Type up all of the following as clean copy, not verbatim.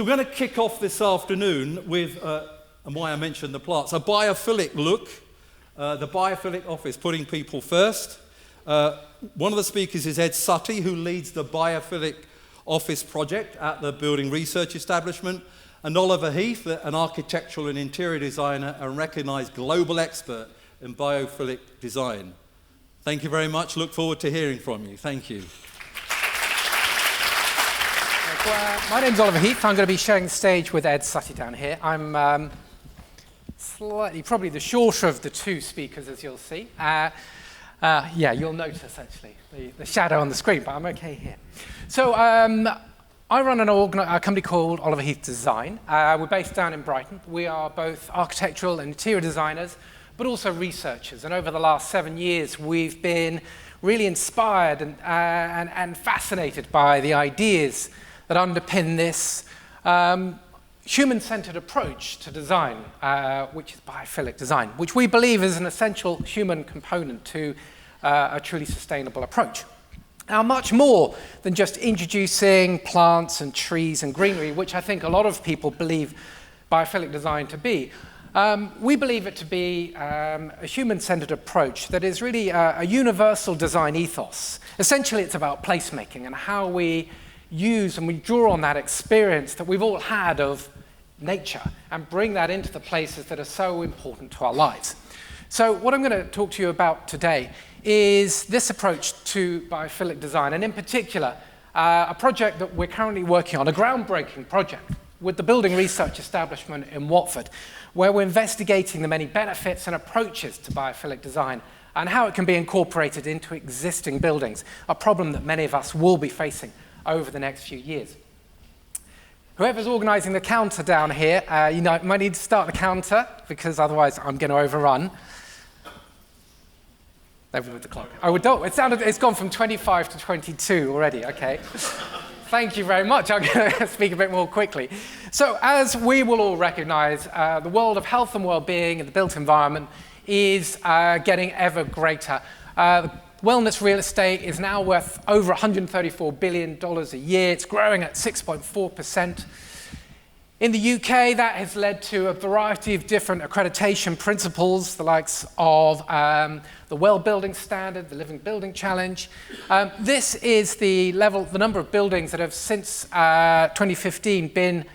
So we're going to kick off this afternoon with, and why I mentioned the plants, a biophilic look, the Biophilic Office, putting people first. One of the speakers is Ed Suttie, who leads the Biophilic Office project at the Building Research Establishment, and Oliver Heath, an architectural and interior designer and recognised global expert in biophilic design. Thank you very much. Look forward to hearing from you. Thank you. My name's Oliver Heath. I'm going to be sharing the stage with Ed Suttie down here. I'm probably the shorter of the two speakers, as you'll see. Yeah, you'll notice, actually, the shadow on the screen, but I'm okay here. So I run a company called Oliver Heath Design. We're based down in Brighton. We are both architectural and interior designers, but also researchers. And over the last 7 years, we've been really inspired and fascinated by the ideas that underpin this human-centered approach to design, which is biophilic design, which we believe is an essential human component to a truly sustainable approach. Now, much more than just introducing plants and trees and greenery, which I think a lot of people believe biophilic design to be, we believe it to be a human-centered approach that is really a universal design ethos. Essentially, it's about placemaking and how we use and we draw on that experience that we've all had of nature and bring that into the places that are so important to our lives. So what I'm going to talk to you about today is this approach to biophilic design, and in particular, a project that we're currently working on, a groundbreaking project with the Building Research Establishment in Watford, where we're investigating the many benefits and approaches to biophilic design and how it can be incorporated into existing buildings, a problem that many of us will be facing over the next few years. Whoever's organising the counter down here, you might need to start the counter, because otherwise I'm going to overrun. Over with the clock. Oh, it's gone from 25 to 22 already, okay. Thank you very much. I'm going to speak a bit more quickly. So, as we will all recognise, the world of health and well-being in the built environment is getting ever greater. Wellness real estate is now worth over $134 billion a year. It's growing at 6.4%. In the UK, that has led to a variety of different accreditation principles, the likes of the Well Building Standard, the Living Building Challenge. This is the number of buildings that have since 2015 been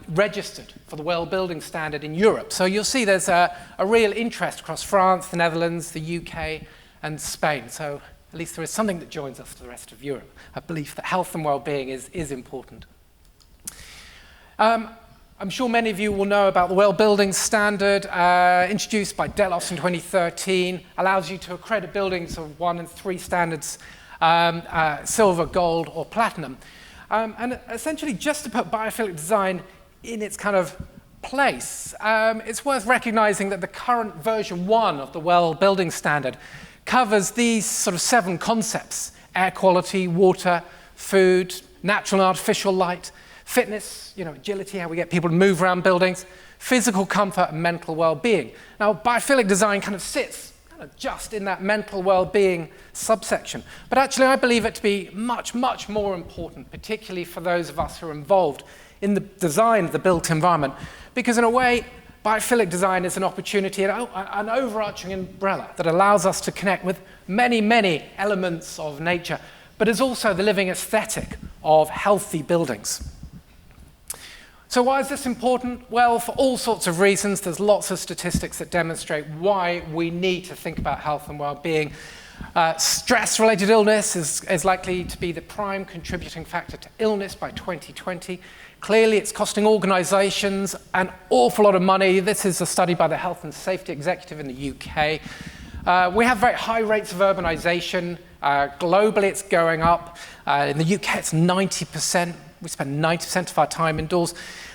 registered for the Well Building Standard in Europe. So you'll see there's a real interest across France, the Netherlands, the UK, and Spain. So at least there is something that joins us to the rest of Europe, a belief that health and well-being is important. I'm sure many of you will know about the Well Building Standard, introduced by Delos in 2013, allows you to accredit buildings of 1 and 3 standards, silver, gold, or platinum. And essentially, just to put biophilic design in its kind of place, it's worth recognizing that the current version 1 of the Well Building Standard covers these sort of 7 concepts: air quality, water, food, natural and artificial light, fitness, agility, how we get people to move around buildings, physical comfort, and mental well-being. Now, biophilic design kind of sits just in that mental well-being subsection. But actually, I believe it to be much, much more important, particularly for those of us who are involved in the design of the built environment, because in a way, biophilic design is an opportunity, an overarching umbrella that allows us to connect with many, many elements of nature, but is also the living aesthetic of healthy buildings. So why is this important? Well, for all sorts of reasons. There's lots of statistics that demonstrate why we need to think about health and well-being. Stress-related illness is likely to be the prime contributing factor to illness by 2020. Clearly, it's costing organisations an awful lot of money. This is a study by the Health and Safety Executive in the UK. We have very high rates of urbanisation. Globally, it's going up. In the UK, it's 90%. We spend 90% of our time indoors.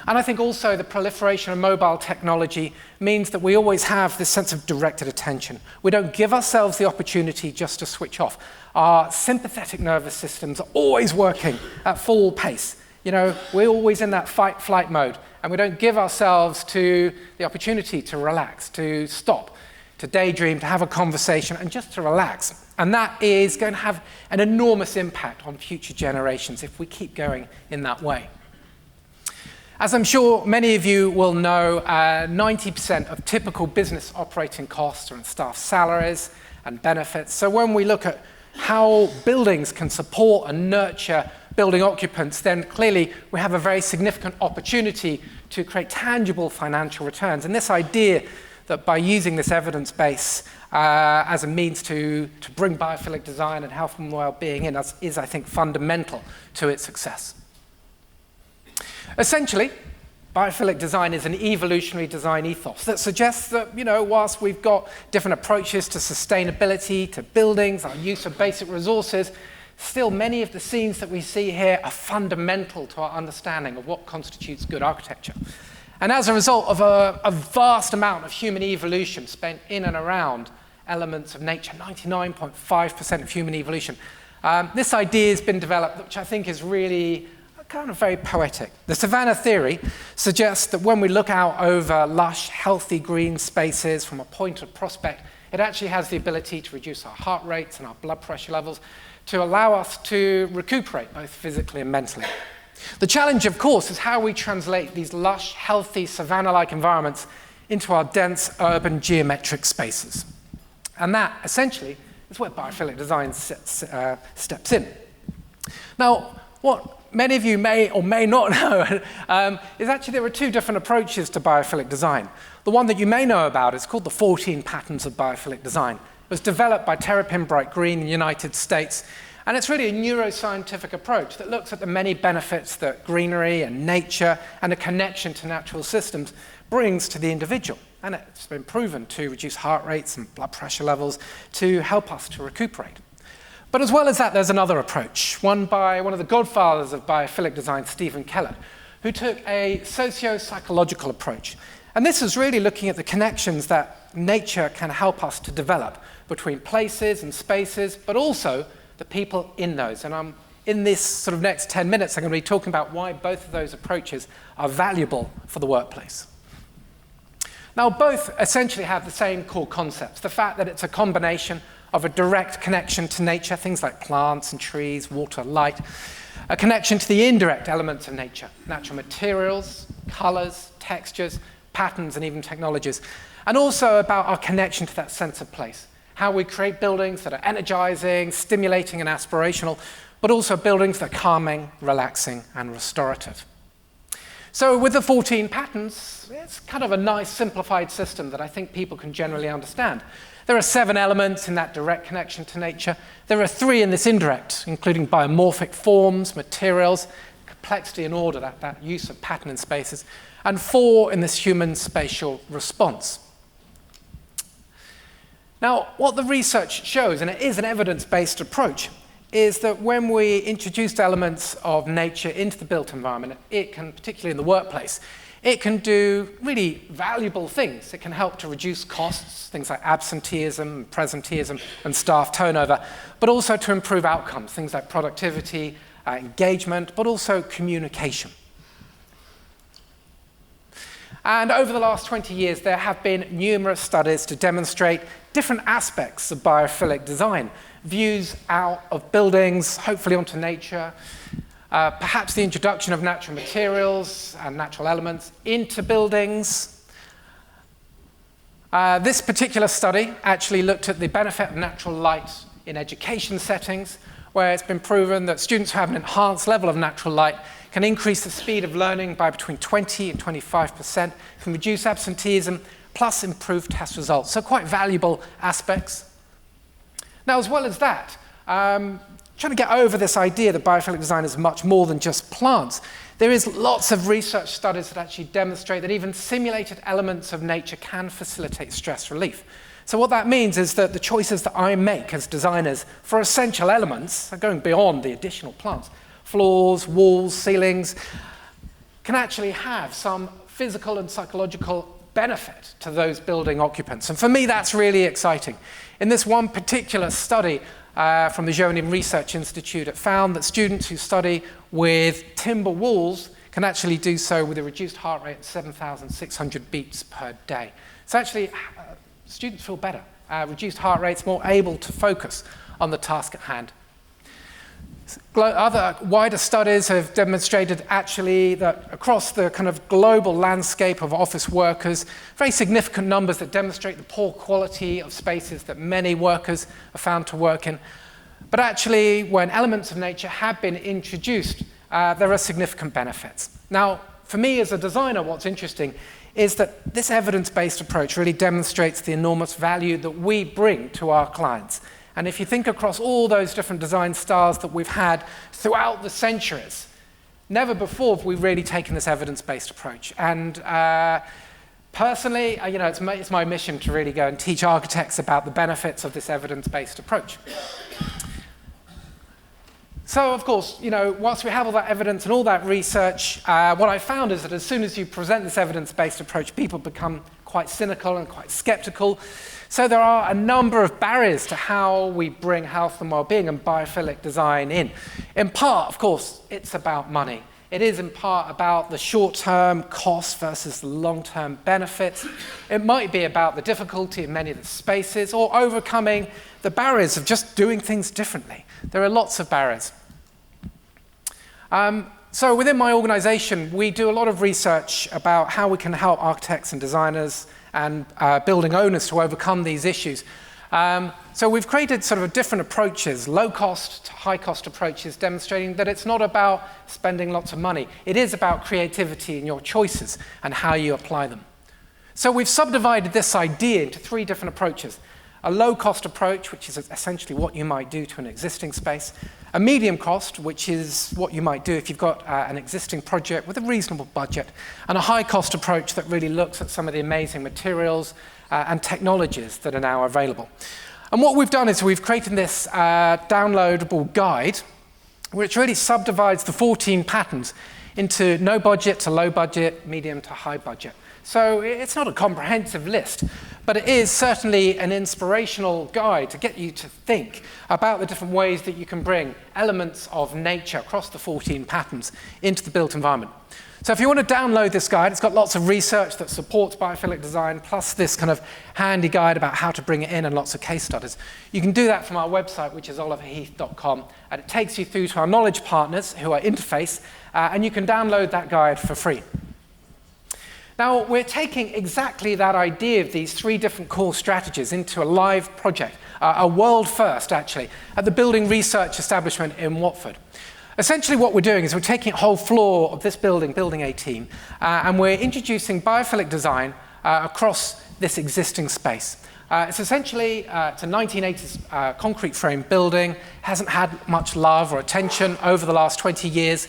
And I think also the proliferation of mobile technology means that we always have this sense of directed attention. We don't give ourselves the opportunity just to switch off. Our sympathetic nervous systems are always working at full pace. We're always in that fight-flight mode, and we don't give ourselves to the opportunity to relax, to stop, to daydream, to have a conversation, and just to relax. And that is going to have an enormous impact on future generations if we keep going in that way. As I'm sure many of you will know, 90% of typical business operating costs are in staff salaries and benefits. So when we look at how buildings can support and nurture building occupants, then clearly we have a very significant opportunity to create tangible financial returns. And this idea that by using this evidence base as a means to bring biophilic design and health and well-being in is, I think, fundamental to its success. Essentially, biophilic design is an evolutionary design ethos that suggests that, whilst we've got different approaches to sustainability, to buildings, our use of basic resources, still many of the scenes that we see here are fundamental to our understanding of what constitutes good architecture. And as a result of a vast amount of human evolution spent in and around elements of nature, 99.5% of human evolution, this idea has been developed, which I think is really kind of very poetic. The savanna theory suggests that when we look out over lush, healthy green spaces from a point of prospect, it actually has the ability to reduce our heart rates and our blood pressure levels to allow us to recuperate both physically and mentally. The challenge, of course, is how we translate these lush, healthy, savanna-like environments into our dense, urban, geometric spaces. And that, essentially, is where biophilic design steps in. Now, what many of you may or may not know is actually there are two different approaches to biophilic design. The one that you may know about is called the 14 Patterns of Biophilic Design. It was developed by Terrapin Bright Green in the United States, and it's really a neuroscientific approach that looks at the many benefits that greenery and nature and a connection to natural systems brings to the individual. And it's been proven to reduce heart rates and blood pressure levels to help us to recuperate. But as well as that, there's another approach, one by one of the godfathers of biophilic design, Stephen Keller, who took a socio-psychological approach. And this is really looking at the connections that nature can help us to develop between places and spaces, but also the people in those. And in this sort of next 10 minutes, I'm going to be talking about why both of those approaches are valuable for the workplace. Now, both essentially have the same core concepts, the fact that it's a combination of a direct connection to nature, things like plants and trees, water, light, a connection to the indirect elements of nature, natural materials, colors, textures, patterns, and even technologies, and also about our connection to that sense of place, how we create buildings that are energizing, stimulating, and aspirational, but also buildings that are calming, relaxing, and restorative. So with the 14 patterns, it's kind of a nice simplified system that I think people can generally understand. There are 7 elements in that direct connection to nature. There are 3 in this indirect, including biomorphic forms, materials, complexity and order, that use of pattern in spaces, and 4 in this human spatial response. Now, what the research shows, and it is an evidence-based approach, is that when we introduce elements of nature into the built environment, it can, particularly in the workplace, it can do really valuable things. It can help to reduce costs, things like absenteeism, presenteeism, and staff turnover, but also to improve outcomes, things like productivity, engagement, but also communication. And over the last 20 years, there have been numerous studies to demonstrate different aspects of biophilic design, views out of buildings, hopefully onto nature, perhaps the introduction of natural materials and natural elements into buildings. This particular study actually looked at the benefit of natural light in education settings, where it's been proven that students who have an enhanced level of natural light can increase the speed of learning by between 20 and 25%, can reduce absenteeism, plus improve test results. So quite valuable aspects. Now, as well as that, trying to get over this idea that biophilic design is much more than just plants, there is lots of research studies that actually demonstrate that even simulated elements of nature can facilitate stress relief. So what that means is that the choices that I make as designers for essential elements, going beyond the additional plants, floors, walls, ceilings, can actually have some physical and psychological benefit to those building occupants. And for me, that's really exciting. In this one particular study from the Jonin Research Institute, it found that students who study with timber walls can actually do so with a reduced heart rate of 7,600 beats per day. So actually, students feel better, reduced heart rates, more able to focus on the task at hand. Other wider studies have demonstrated actually that across the kind of global landscape of office workers, very significant numbers that demonstrate the poor quality of spaces that many workers are found to work in. But actually, when elements of nature have been introduced, there are significant benefits. Now, for me as a designer, what's interesting is that this evidence-based approach really demonstrates the enormous value that we bring to our clients. And if you think across all those different design styles that we've had throughout the centuries, never before have we really taken this evidence-based approach. And personally, it's my mission to really go and teach architects about the benefits of this evidence-based approach. So, of course, once we have all that evidence and all that research, what I found is that as soon as you present this evidence-based approach, people become quite cynical and quite skeptical. So there are a number of barriers to how we bring health and well-being and biophilic design in. In part, of course, it's about money. It is in part about the short-term costs versus the long-term benefits. It might be about the difficulty in many of the spaces or overcoming the barriers of just doing things differently. There are lots of barriers. So within my organization, we do a lot of research about how we can help architects and designers and building owners to overcome these issues. So we've created sort of different approaches, low-cost to high-cost approaches, demonstrating that it's not about spending lots of money. It is about creativity in your choices and how you apply them. So we've subdivided this idea into 3 different approaches. A low-cost approach, which is essentially what you might do to an existing space. A medium cost, which is what you might do if you've got an existing project with a reasonable budget. And a high-cost approach that really looks at some of the amazing materials and technologies that are now available. And what we've done is we've created this downloadable guide, which really subdivides the 14 patterns into no budget to low budget, medium to high budget. So it's not a comprehensive list, but it is certainly an inspirational guide to get you to think about the different ways that you can bring elements of nature across the 14 patterns into the built environment. So if you want to download this guide, it's got lots of research that supports biophilic design, plus this kind of handy guide about how to bring it in and lots of case studies. You can do that from our website, which is oliverheath.com, and it takes you through to our knowledge partners who are Interface, and you can download that guide for free. Now, we're taking exactly that idea of these 3 different core strategies into a live project, a world first, actually, at the Building Research Establishment in Watford. Essentially, what we're doing is we're taking a whole floor of this building, Building 18, and we're introducing biophilic design across this existing space. It's essentially, it's a 1980s concrete frame building, hasn't had much love or attention over the last 20 years.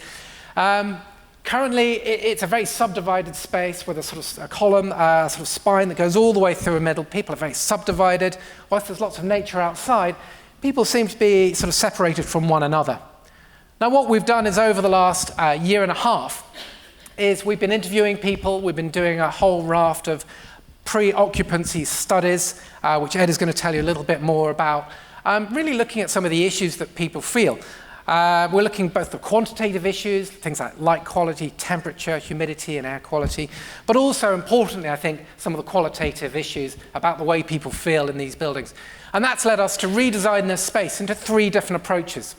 Currently, it's a very subdivided space with a sort of a column, sort of spine that goes all the way through a middle. People are very subdivided. Whilst there's lots of nature outside, people seem to be sort of separated from one another. Now, what we've done is over the last year and a half is we've been interviewing people. We've been doing a whole raft of pre-occupancy studies, which Ed is going to tell you a little bit more about, really looking at some of the issues that people feel. We're looking at both the quantitative issues, things like light quality, temperature, humidity, and air quality, but also, importantly, I think, some of the qualitative issues about the way people feel in these buildings. And that's led us to redesign this space into 3 different approaches.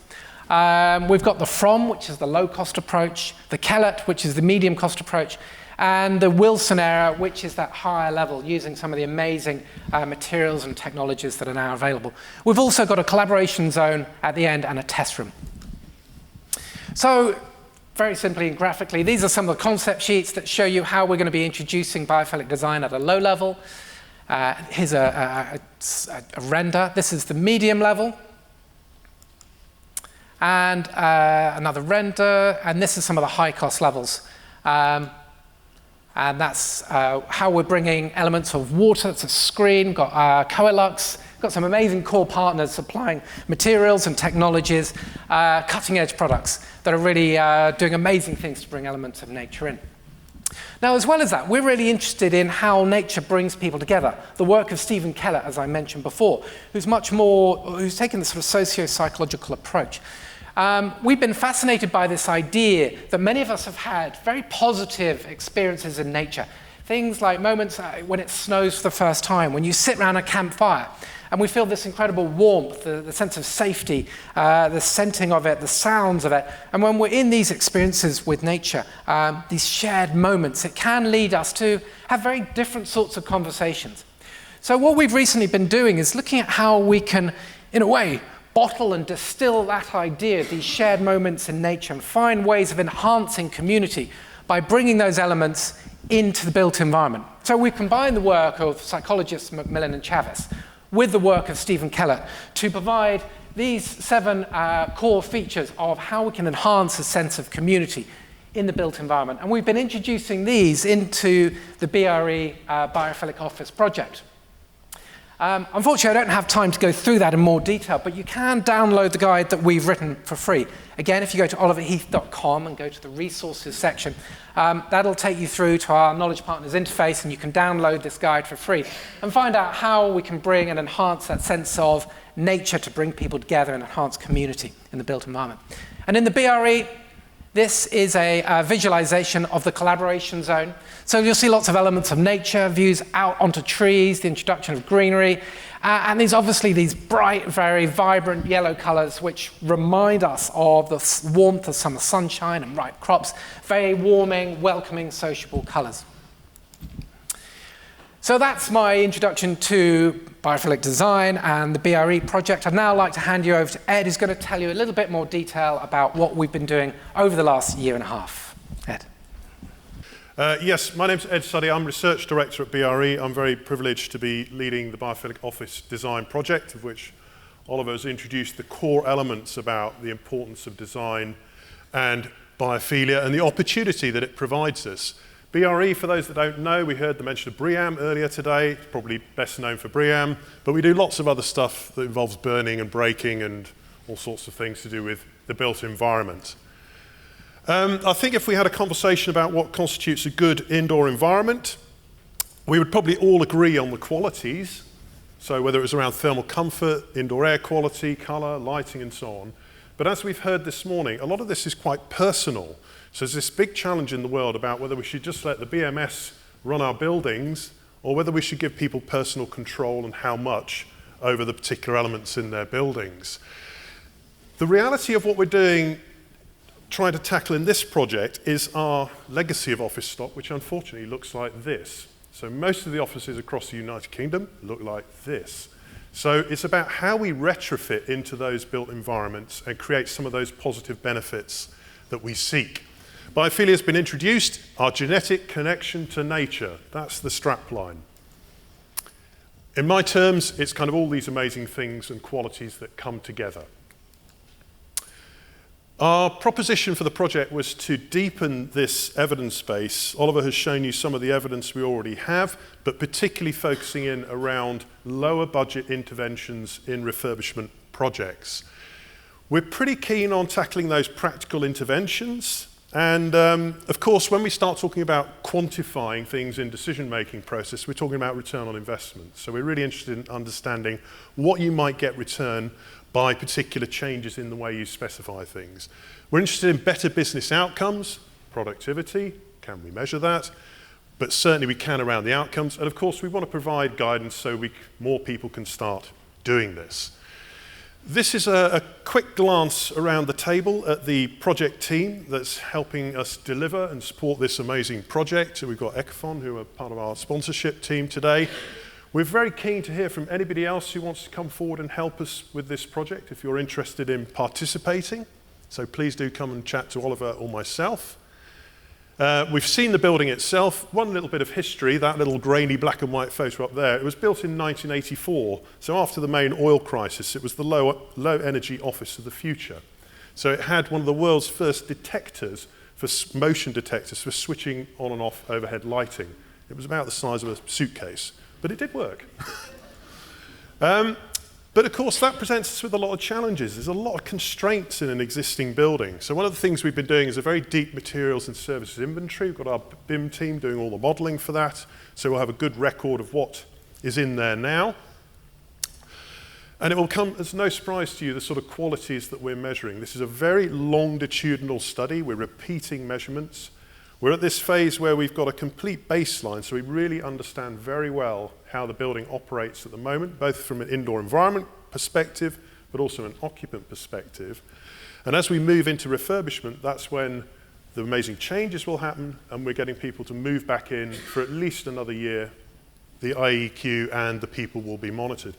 We've got the From, which is the low-cost approach, the Kellett, which is the medium-cost approach, and the Wilson era, which is that higher level, using some of the amazing materials and technologies that are now available. We've also got a collaboration zone at the end and a test room. So, very simply and graphically, these are some of the concept sheets that show you how we're going to be introducing biophilic design at a low level. Here's a render. This is the medium level. And another render. And this is some of the high-cost levels. And that's how we're bringing elements of water. It's a screen, got Coelux, got some amazing core partners supplying materials and technologies, cutting-edge products that are really doing amazing things to bring elements of nature in. Now, as well as that, we're really interested in how nature brings people together. The work of Stephen Kellett, as I mentioned before, who's taken this sort of socio-psychological approach. We've been fascinated by this idea that many of us have had very positive experiences in nature, Things like moments when it snows for the first time, when you sit around a campfire and we feel this incredible warmth, the sense of safety, the scenting of it, the sounds of it. And when we're in these experiences with nature, these shared moments, it can lead us to have very different sorts of conversations. So what we've recently been doing is looking at how we can, in a way, bottle and distill that idea, these shared moments in nature, and find ways of enhancing community by bringing those elements into the built environment. So we combine the work of psychologists Macmillan and Chavez with the work of Stephen Kellett to provide these 7 core features of how we can enhance a sense of community in the built environment. And we've been introducing these into the BRE Biophilic Office project. Unfortunately, I don't have time to go through that in more detail, but you can download the guide that we've written for free. Again, if you go to oliverheath.com and go to the resources section, that'll take you through to our Knowledge Partners interface, and you can download this guide for free and find out how we can bring and enhance that sense of nature to bring people together and enhance community in the built environment. And in the BRE, this is a visualization of the collaboration zone. So you'll see lots of elements of nature, views out onto trees, the introduction of greenery, and obviously these bright, very vibrant yellow colors which remind us of the warmth of summer sunshine and ripe crops, very warming, welcoming, sociable colors. So that's my introduction to biophilic design and the BRE project. I'd now like to hand you over to Ed, who's going to tell you a little bit more detail about what we've been doing over the last year and a half. Ed. Yes, my name's Ed Suttie. I'm Research Director at BRE. I'm very privileged to be leading the Biophilic Office design project, of which Oliver has introduced the core elements about the importance of design and biophilia and the opportunity that it provides us. BRE, for those that don't know, we heard the mention of BREEAM earlier today. It's probably best known for BREEAM, but we do lots of other stuff that involves burning and breaking and all sorts of things to do with the built environment. I think if we had a conversation about what constitutes a good indoor environment, we would probably all agree on the qualities. So whether it was around thermal comfort, indoor air quality, colour, lighting and so on. But as we've heard this morning, a lot of this is quite personal. So there's this big challenge in the world about whether we should just let the BMS run our buildings or whether we should give people personal control and how much over the particular elements in their buildings. The reality of what we're doing, trying to tackle in this project, is our legacy of office stock, which unfortunately looks like this. So most of the offices across the United Kingdom look like this. So it's about how we retrofit into those built environments and create some of those positive benefits that we seek. Biophilia has been introduced, our genetic connection to nature. That's the strapline. In my terms, it's kind of all these amazing things and qualities that come together. Our proposition for the project was to deepen this evidence base. Oliver has shown you some of the evidence we already have, but particularly focusing in around lower budget interventions in refurbishment projects. We're pretty keen on tackling those practical interventions. And of course, when we start talking about quantifying things in decision-making process, we're talking about return on investment. So we're really interested in understanding what you might get return by particular changes in the way you specify things. We're interested in better business outcomes, productivity, can we measure that? But certainly we can around the outcomes. And of course, we want to provide guidance so more people can start doing this. This is a quick glance around the table at the project team that's helping us deliver and support this amazing project. So we've got Ecofon, who are part of our sponsorship team today. We're very keen to hear from anybody else who wants to come forward and help us with this project if you're interested in participating. So please do come and chat to Oliver or myself. We've seen the building itself. One little bit of history, that little grainy black and white photo up there, it was built in 1984. So after the main oil crisis, it was the low energy office of the future. So it had one of the world's first detectors, motion detectors for switching on and off overhead lighting. It was about the size of a suitcase, but it did work. But of course, that presents us with a lot of challenges. There's a lot of constraints in an existing building. So one of the things we've been doing is a very deep materials and services inventory. We've got our BIM team doing all the modeling for that. So we'll have a good record of what is in there now. And it will come as no surprise to you the sort of qualities that we're measuring. This is a very longitudinal study. We're repeating measurements. We're at this phase where we've got a complete baseline, so we really understand very well how the building operates at the moment, both from an indoor environment perspective, but also an occupant perspective. And as we move into refurbishment, that's when the amazing changes will happen, and we're getting people to move back in for at least another year. The IEQ and the people will be monitored.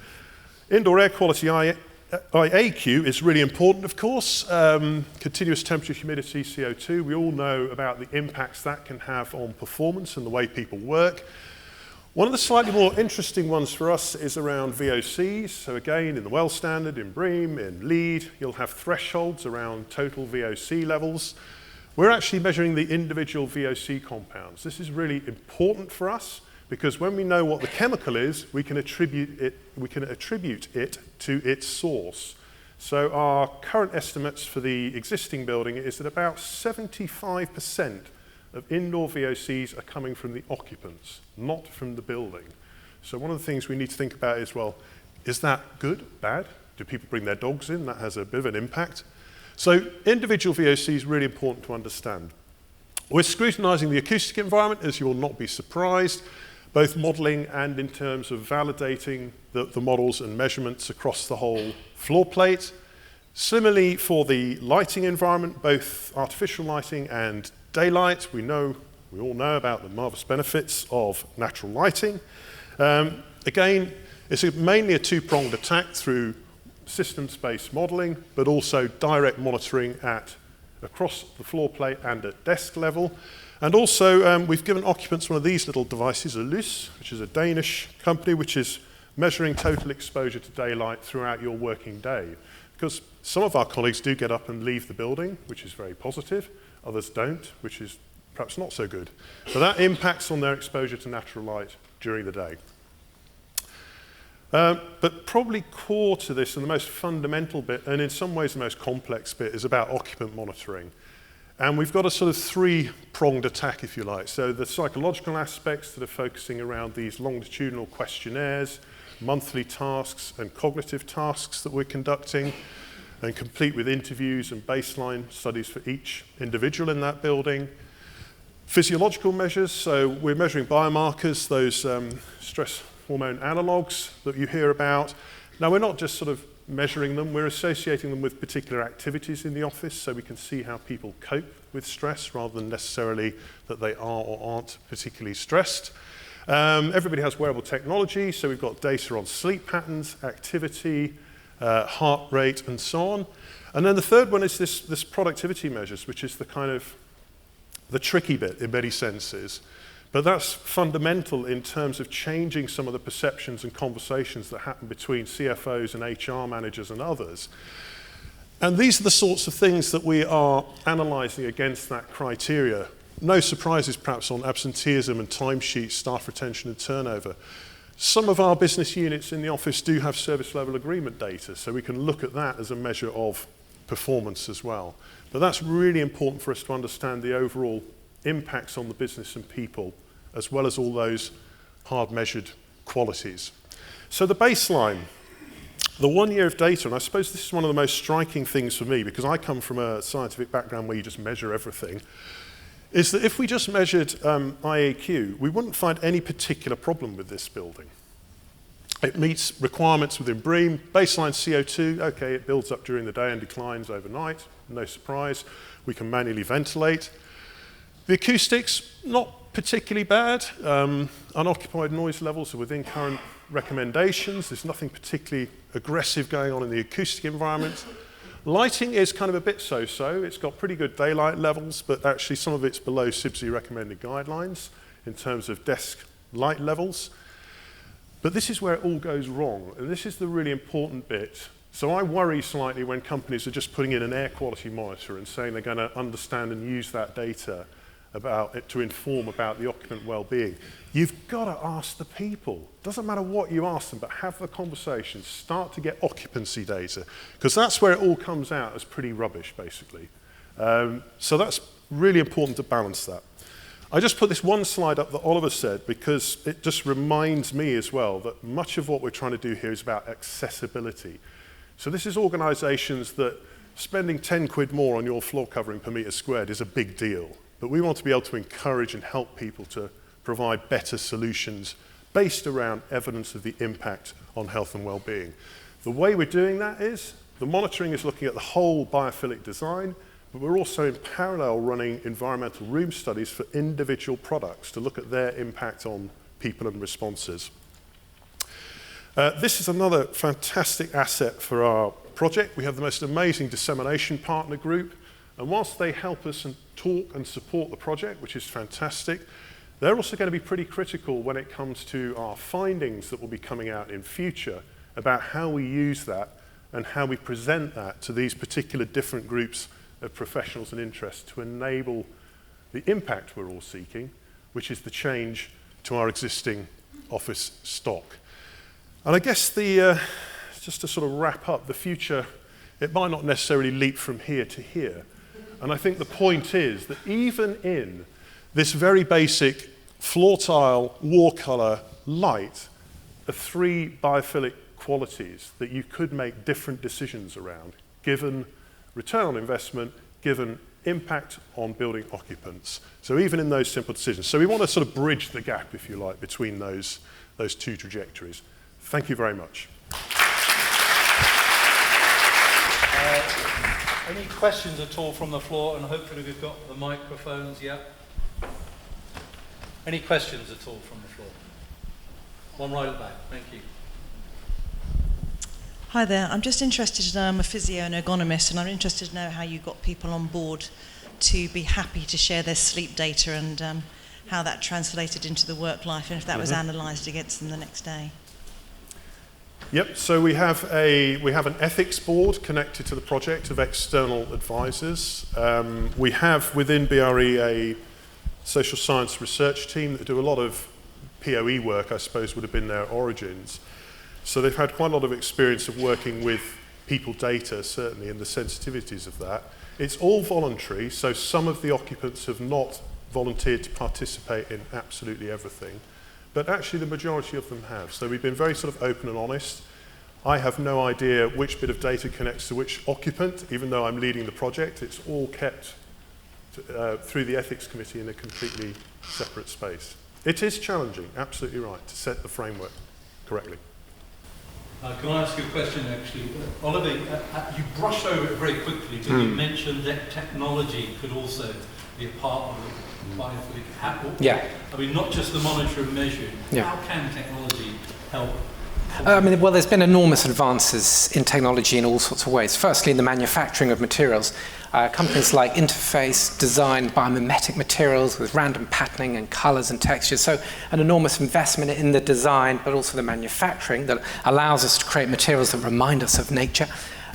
Indoor air quality IAQ is really important, of course. Continuous temperature, humidity, CO2. We all know about the impacts that can have on performance and the way people work. One of the slightly more interesting ones for us is around VOCs. So again, in the WELL standard, in BREEAM, in LEED, you'll have thresholds around total VOC levels. We're actually measuring the individual VOC compounds. This is really important for us because when we know what the chemical is, we can attribute it to its source. So our current estimates for the existing building is that about 75% of indoor VOCs are coming from the occupants, not from the building. So one of the things we need to think about is, well, is that good, bad? Do people bring their dogs in? That has a bit of an impact. So individual VOC is really important to understand. We're scrutinizing the acoustic environment, as you will not be surprised, both modeling and in terms of validating the models and measurements across the whole floor plate. Similarly, for the lighting environment, both artificial lighting and daylight, we all know about the marvelous benefits of natural lighting. Again, it's mainly a two-pronged attack through systems-based modeling, but also direct monitoring across the floor plate and at desk level. And also, we've given occupants one of these little devices, a Lys, which is a Danish company, which is measuring total exposure to daylight throughout your working day. Because some of our colleagues do get up and leave the building, which is very positive. Others don't, which is perhaps not so good. So that impacts on their exposure to natural light during the day. But probably core to this and the most fundamental bit, and in some ways the most complex bit, is about occupant monitoring. And we've got a sort of three-pronged attack, if you like. So the psychological aspects that are focusing around these longitudinal questionnaires, monthly tasks and cognitive tasks that we're conducting, and complete with interviews and baseline studies for each individual in that building. Physiological measures, so we're measuring biomarkers, those stress hormone analogues that you hear about. Now, we're not just sort of measuring them, we're associating them with particular activities in the office so we can see how people cope with stress rather than necessarily that they are or aren't particularly stressed. Everybody has wearable technology, so we've got data on sleep patterns, activity, heart rate, and so on. And then the third one is this productivity measures, which is the kind of the tricky bit in many senses. But that's fundamental in terms of changing some of the perceptions and conversations that happen between CFOs and HR managers and others. And these are the sorts of things that we are analysing against that criteria. No surprises perhaps on absenteeism and timesheets, staff retention and turnover. Some of our business units in the office do have service level agreement data, so we can look at that as a measure of performance as well. But that's really important for us to understand the overall impacts on the business and people, as well as all those hard measured qualities. So the baseline, the 1 year of data, and I suppose this is one of the most striking things for me, because I come from a scientific background where you just measure everything, is that if we just measured IAQ, we wouldn't find any particular problem with this building. It meets requirements within BREEAM. Baseline CO2, okay, it builds up during the day and declines overnight, no surprise. We can manually ventilate. The acoustics, not particularly bad. Unoccupied noise levels are within current recommendations. There's nothing particularly aggressive going on in the acoustic environment. Lighting is kind of a bit so-so. It's got pretty good daylight levels, but actually some of it's below CIBSE recommended guidelines in terms of desk light levels. But this is where it all goes wrong, and this is the really important bit. So I worry slightly when companies are just putting in an air quality monitor and saying they're going to understand and use that data about it to inform about the occupant well-being. You've got to ask the people. Doesn't matter what you ask them, but have the conversation. Start to get occupancy data, because that's where it all comes out as pretty rubbish, basically. So that's really important to balance that. I just put this one slide up that Oliver said because it just reminds me as well that much of what we're trying to do here is about accessibility. So this is organisations that spending 10 quid more on your floor covering per metre squared is a big deal. but we want to be able to encourage and help people to provide better solutions based around evidence of the impact on health and well-being. The way we're doing that is, the monitoring is looking at the whole biophilic design, but we're also in parallel running environmental room studies for individual products to look at their impact on people and responses. This is another fantastic asset for our project. We have the most amazing dissemination partner group, and whilst they help us and talk and support the project, which is fantastic, they're also going to be pretty critical when it comes to our findings that will be coming out in future about how we use that and how we present that to these particular different groups of professionals and interests to enable the impact we're all seeking, which is the change to our existing office stock. And I guess just to sort of wrap up, the future, it might not necessarily leap from here to here. And I think the point is that even in this very basic floor tile, wall colour, light, are 3 biophilic qualities that you could make different decisions around, given return on investment, given impact on building occupants. So even in those simple decisions. So we want to sort of bridge the gap, if you like, between those 2 trajectories. Thank you very much. Any questions at all from the floor? And hopefully we've got the microphones, yeah. Any questions at all from the floor? One right at the back, thank you. Hi there, I'm just interested to know, I'm a physio and ergonomist, and I'm interested to know how you got people on board to be happy to share their sleep data and how that translated into the work life and if that was analysed against them the next day. Yep, so we have an ethics board connected to the project of external advisors. We have within BRE a social science research team that do a lot of POE work, I suppose would have been their origins. So they've had quite a lot of experience of working with people data, certainly, and the sensitivities of that. It's all voluntary, so some of the occupants have not volunteered to participate in absolutely everything, but actually the majority of them have. So we've been very sort of open and honest. I have no idea which bit of data connects to which occupant, even though I'm leading the project. It's all kept through the ethics committee in a completely separate space. It is challenging, absolutely right, to set the framework correctly. Can I ask you a question, actually? Oliver, you brushed over it very quickly, but you mentioned that technology could also be a part of the biophilic. Yeah. I mean, not just the monitor and measure. Yeah. How can technology help? Well, there's been enormous advances in technology in all sorts of ways. Firstly, in the manufacturing of materials. Companies like Interface design biomimetic materials with random patterning and colours and textures. So an enormous investment in the design, but also the manufacturing that allows us to create materials that remind us of nature.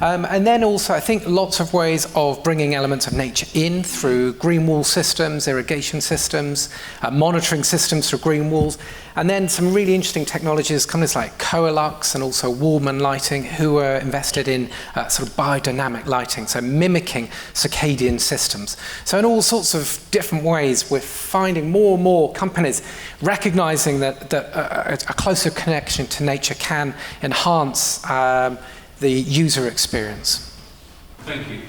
And then also, I think, lots of ways of bringing elements of nature in through green wall systems, irrigation systems, monitoring systems through green walls, and then some really interesting technologies, companies like Coelux and also Wallman Lighting, who are invested in sort of biodynamic lighting, so mimicking circadian systems. So in all sorts of different ways, we're finding more and more companies recognizing that a closer connection to nature can enhance the user experience. Thank you.